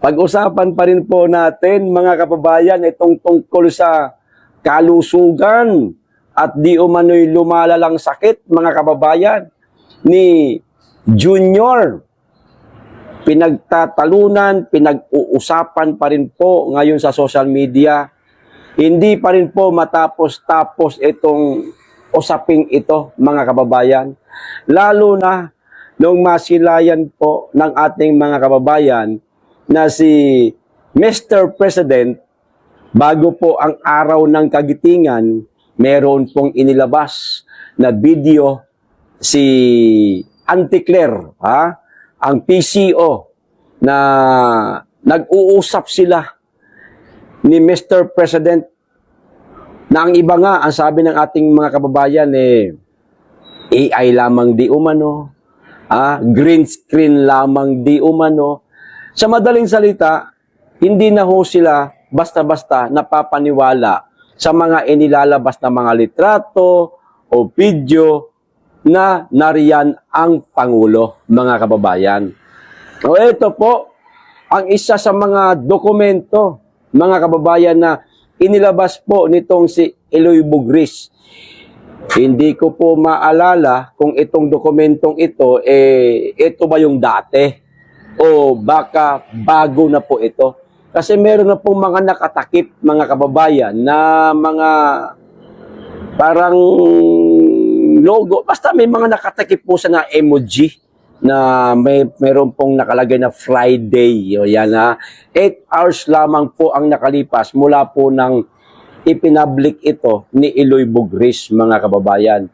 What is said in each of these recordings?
Pag-usapan pa rin po natin, mga kababayan, itong tungkol sa kalusugan at di umano'y lumalalang sakit, mga kababayan, ni Junior. Pinagtatalunan, pinag-uusapan pa rin po ngayon sa social media. Hindi pa rin po matapos-tapos itong usaping ito, mga kababayan. Lalo na nung masilayan po ng ating mga kababayan na si Mr. President, bago po ang araw ng kagitingan, meron pong inilabas na video si Auntie Claire, ang PCO, na nag-uusap sila ni Mr. President, na ang iba nga, ang sabi ng ating mga kababayan, AI lamang di umano, green screen lamang di umano. Sa madaling salita, hindi na ho sila basta-basta napapaniwala sa mga inilalabas na mga litrato o video na nariyan ang Pangulo, mga kababayan. O ito po, ang isa sa mga dokumento, mga kababayan, na inilabas po nitong si Eloy Bugris. Hindi ko po maalala kung itong dokumentong ito, ito ba yung dati? O baka bago na po ito. Kasi meron na pong mga nakatakip, mga kababayan, na mga parang logo. Basta may mga nakatakip po sa na emoji na meron pong nakalagay na Friday. O yan, 8 hours lamang po ang nakalipas mula po ng ipinablik ito ni Eloy Bugris, mga kababayan.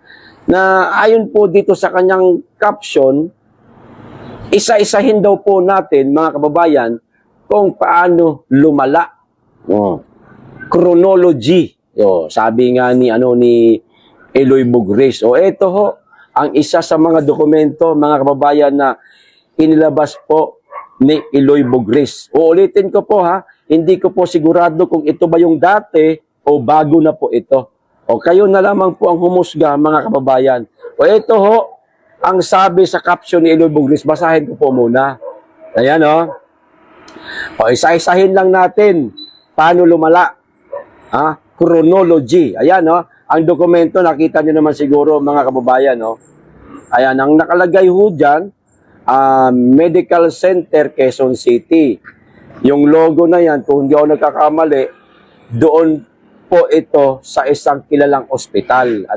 Na ayon po dito sa kanyang caption, isa-isahin daw po natin, mga kababayan, kung paano lumala. Chronology. Sabi nga ni Eloy Bugris. Ito ho, ang isa sa mga dokumento, mga kababayan, na inilabas po ni Eloy Bugris. Uulitin ko po, hindi ko po sigurado kung ito ba yung dati o bago na po ito. Kayo na lamang po ang humusga, mga kababayan. Ito ho, ang sabi sa caption ni Eloy Bugris. Basahin ko po muna. Ayan, isa-isahin lang natin paano lumala. Chronology. Ayan, ang dokumento, nakita nyo naman siguro, mga kababayan. Ayan, ang nakalagay ho dyan, Medical Center, Quezon City. Yung logo na yan, kung hindi ako nagkakamali, doon po ito sa isang kilalang ospital.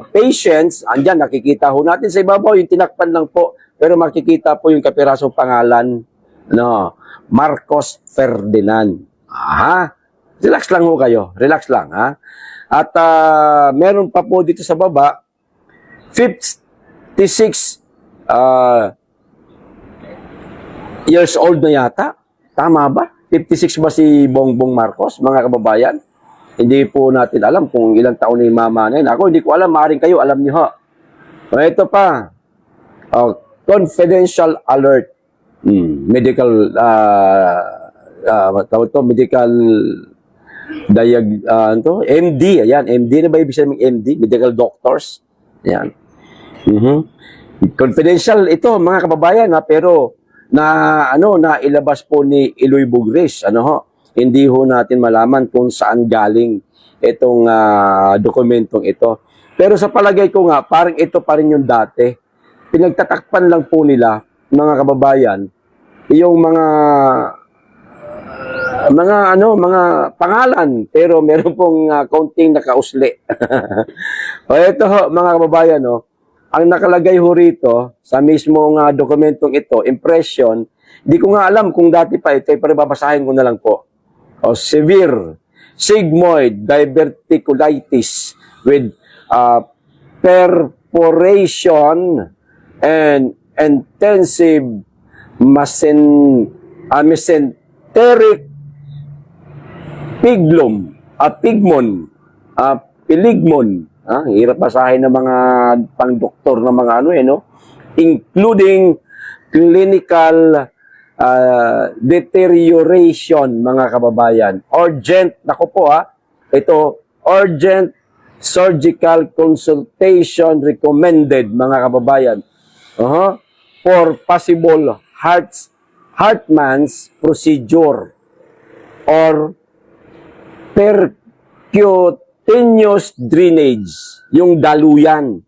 Patients, andyan, nakikita ho natin sa ibabaw, yung tinakpan lang po, pero makikita po yung kapirasong pangalan, Marcos Ferdinand. Relax lang ho kayo, relax lang, At meron pa po dito sa baba, 56 years old na yata. Tama ba? 56 ba si Bongbong Marcos, mga kababayan? Hindi po natin alam kung ilang taon na yung mama na yun. Ako, hindi ko alam. Maaaring kayo, alam niyo ho. Ito pa. Confidential alert. Medical, medical MD. Ayan, MD na ba ibig sabihin MD? Medical doctors. Ayan. Confidential ito, mga kababayan, pero na ilabas po ni Eloy Bugris. Hindi ho natin malaman kung saan galing itong dokumentong ito. Pero sa palagay ko nga, parang ito pa rin yung dati. Pinagtatakpan lang po nila, mga kababayan, yung mga pangalan, pero meron pong kaunting nakausli. Ito ho, mga kababayan, ang nakalagay ho rito sa mismong dokumentong ito, impression, di ko nga alam kung dati pa ito, pero babasahin ko na lang po. Severe sigmoid diverticulitis with perforation and intensive mesenteric piligmon. Hirap basahin ng mga pang-doktor ng mga including clinical deterioration, mga kababayan. Urgent, ito, urgent surgical consultation recommended, mga kababayan. For possible Hartman's procedure or percutaneous drainage, yung daluyan.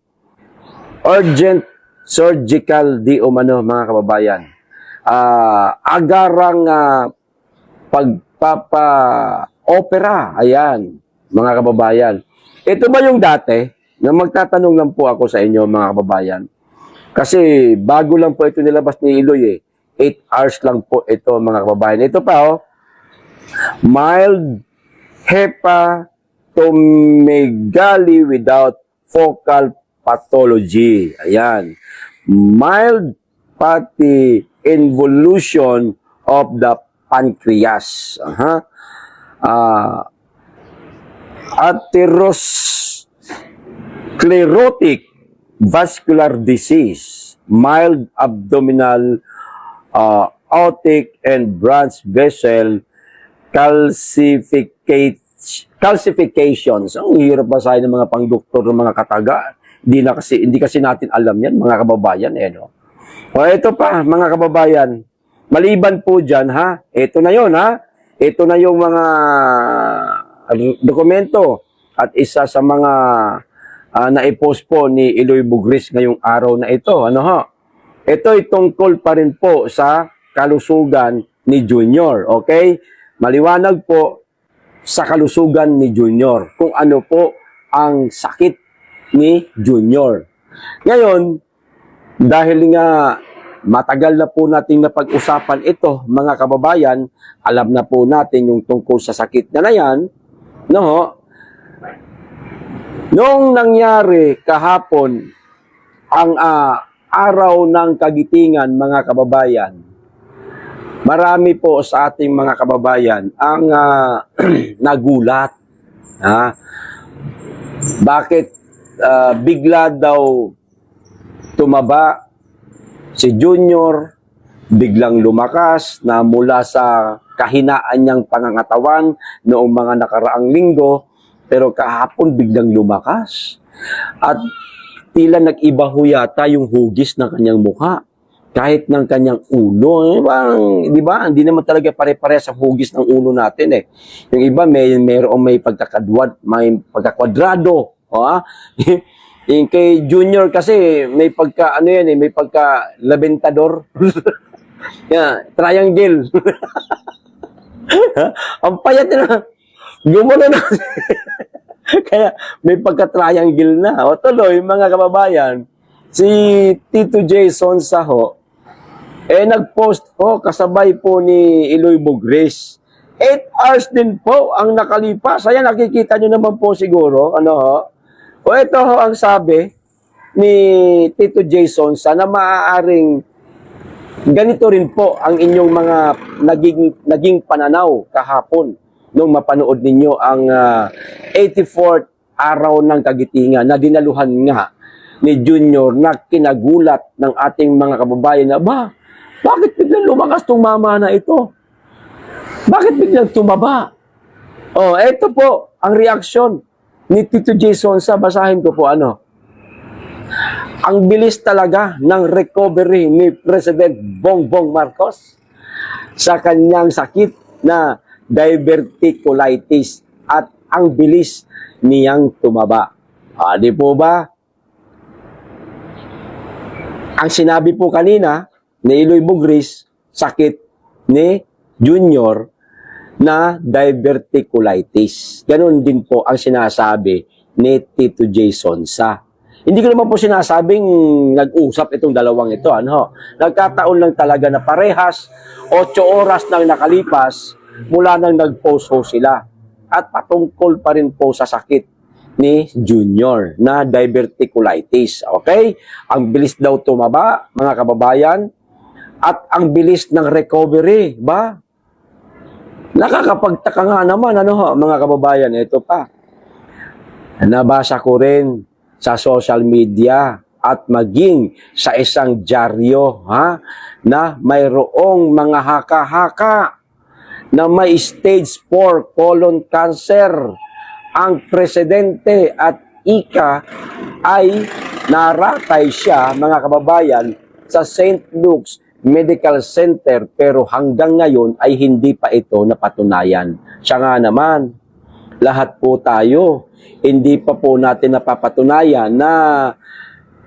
Urgent surgical di umano, mga kababayan. Agarang pagpapa-opera. Ayan, mga kababayan. Ito ba yung dati? Na magtatanong lang po ako sa inyo, mga kababayan. Kasi bago lang po ito nilabas ni Iloy 8 hours lang po ito, mga kababayan. Ito pa, mild hepatomegaly without focal pathology. Ayan. Mild fatty involution of the pancreas. Atherosclerotic vascular disease, mild abdominal aortic and branch vessel calcifications. Ang hirap basahin ng mga pangdoktor ng mga kataga. Hindi kasi natin alam yan, mga kababayan. No? O ito pa, mga kababayan. Maliban po dyan, ito na yun, Ito na yung mga dokumento at isa sa mga na-post po ni Iloy Bugris ngayong araw na ito. Ito ay tungkol pa rin po sa kalusugan ni Junior. Okay? Maliwanag po sa kalusugan ni Junior kung ano po ang sakit ni Junior. Ngayon, dahil nga matagal na po nating napag-usapan ito, mga kababayan, alam na po natin yung tungkol sa sakit na yan, noong nangyari kahapon ang araw ng kagitingan, mga kababayan, marami po sa ating mga kababayan ang nagulat. Bakit bigla daw tumaba si Junior, biglang lumakas na mula sa kahinaan niyang pangangatawan noong mga nakaraang linggo, pero kahapon biglang lumakas. At tila nag-iba ho yata yung hugis ng kanyang mukha, kahit ng kanyang ulo. Di ba? Hindi naman talaga pare-pare sa hugis ng ulo natin Yung iba may pagkakadwad, may pagkakwadrado. Yung kay Junior kasi may pagka may pagka labentador. Triangle. Ang payat na. Gumulo na. Kaya may pagka-triangle na. O tuloy, mga kababayan, si Tito Jason Saho, nag-post kasabay po ni Iloy Bugris. 8 hours din po ang nakalipas. Ayan, nakikita nyo naman po siguro. Ito ang sabi ni Tito Jason, sana maaaring ganito rin po ang inyong mga naging pananaw kahapon nung mapanood ninyo ang 84th araw ng kagitingan na dinaluhan nga ni Junior na kinagulat ng ating mga kababayan na, bakit biglang lumakas tong mama na ito? Bakit biglang tumaba? Ito po ang reaksyon ni Tito Jason sa basahin ko po Ang bilis talaga ng recovery ni President Bongbong Marcos sa kanyang sakit na diverticulitis at ang bilis niyang tumaba. Di po ba? Ang sinabi po kanina ni Iloy Bugris, sakit ni Junior na diverticulitis. Ganon din po ang sinasabi ni Tito Jason sa. Hindi ko naman po sinasabing nag-usap itong dalawang ito. Nagkataon lang talaga na parehas, 8 oras nang nakalipas mula nang nag-post sila. At patungkol pa rin po sa sakit ni Junior na diverticulitis. Okay? Ang bilis daw tumaba, mga kababayan, at ang bilis ng recovery, ba? Nakakapagtaka nga naman, mga kababayan, ito pa. Nabasa ko rin sa social media at maging sa isang dyaryo, na mayroong mga haka-haka na may stage 4 colon cancer. Ang presidente at ika ay naratay siya, mga kababayan, sa St. Luke's medical center pero hanggang ngayon ay hindi pa ito napatunayan. Siya nga naman, lahat po tayo, hindi pa po natin napapatunayan na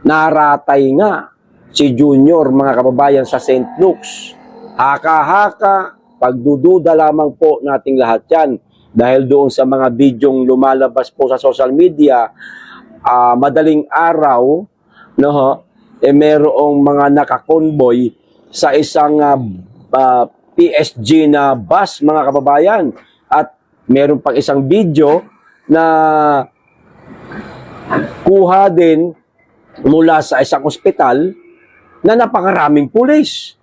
naratay nga si Junior, mga kababayan, sa St. Luke's. Haka-haka, pagdududa lamang po nating lahat yan. Dahil doon sa mga bidyong lumalabas po sa social media, madaling araw, no, merong mga nakakonvoy sa isang PSG na bus, mga kababayan. At meron pang isang video na kuha din mula sa isang ospital na napakaraming pulis.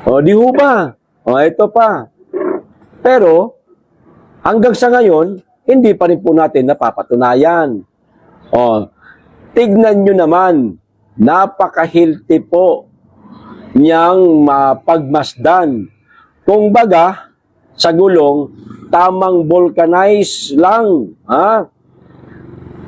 O, di ho ba? O, ito pa. Pero, hanggang sa ngayon, hindi pa rin po natin napapatunayan. O, tignan nyo naman, napaka-healthy po niyang mapagmasdan. Kung baga, sa gulong, tamang vulcanize lang. Ha?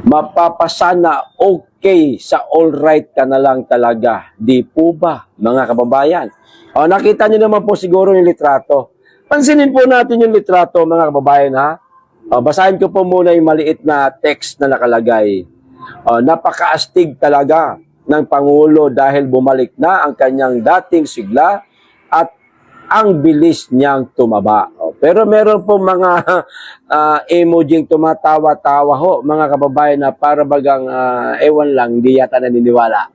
Mapapasana okay sa all right ka na lang talaga. Di po ba, mga kababayan? O, nakita nyo naman po siguro yung litrato. Pansinin po natin yung litrato, mga kababayan, ha? O, basahin ko po muna yung maliit na text na nakalagay. O, napakaastig talaga ng Pangulo dahil bumalik na ang kanyang dating sigla at ang bilis niyang tumaba. O, pero meron po mga emojing tumatawa-tawa ho, mga kababayan, na para bagang ewan lang, hindi yata naniniwala.